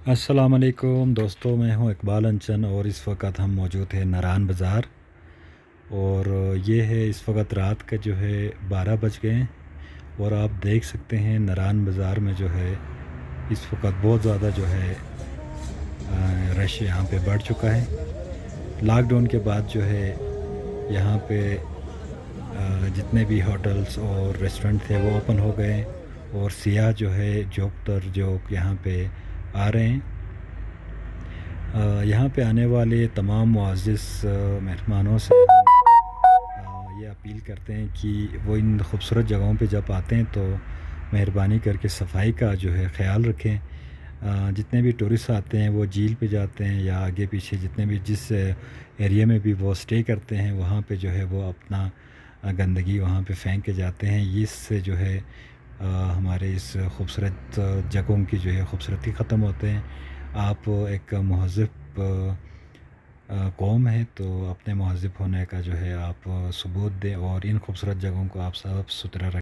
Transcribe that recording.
अस्सलाम वालेकुम दोस्तों, मैं हूं इकबाल अंचन और इस वक्त हम मौजूद हैं नारान बाज़ार। और ये है इस वक्त रात के जो है 12 बज गए हैं। और आप देख सकते हैं नारान बाज़ार में जो है इस वक्त बहुत ज़्यादा जो है रश यहाँ पे बढ़ चुका है। लॉकडाउन के बाद जो है यहाँ पे जितने भी होटल्स और रेस्टोरेंट थे वो ओपन हो गए और सियाह जो है जोक तर जोक यहाँ पे आ रहे हैं। यहाँ पे आने वाले तमाम मुअज़्ज़िज़ मेहमानों से ये अपील करते हैं कि वो इन खूबसूरत जगहों पे जब आते हैं तो मेहरबानी करके सफाई का जो है ख़्याल रखें। जितने भी टूरिस्ट आते हैं वो झील पे जाते हैं या आगे पीछे जितने भी जिस एरिया में भी वो स्टे करते हैं वहाँ पे जो है वो अपना गंदगी वहाँ पे फेंक के जाते हैं। इससे जो है हमारे इस खूबसूरत जगहों की जो है खूबसूरती ख़त्म होते हैं। आप एक महज़्ज़ब कौम है तो अपने महज़्ज़ब होने का जो है आप सबूत दें और इन खूबसूरत जगहों को आप साफ़ सुथरा रखें।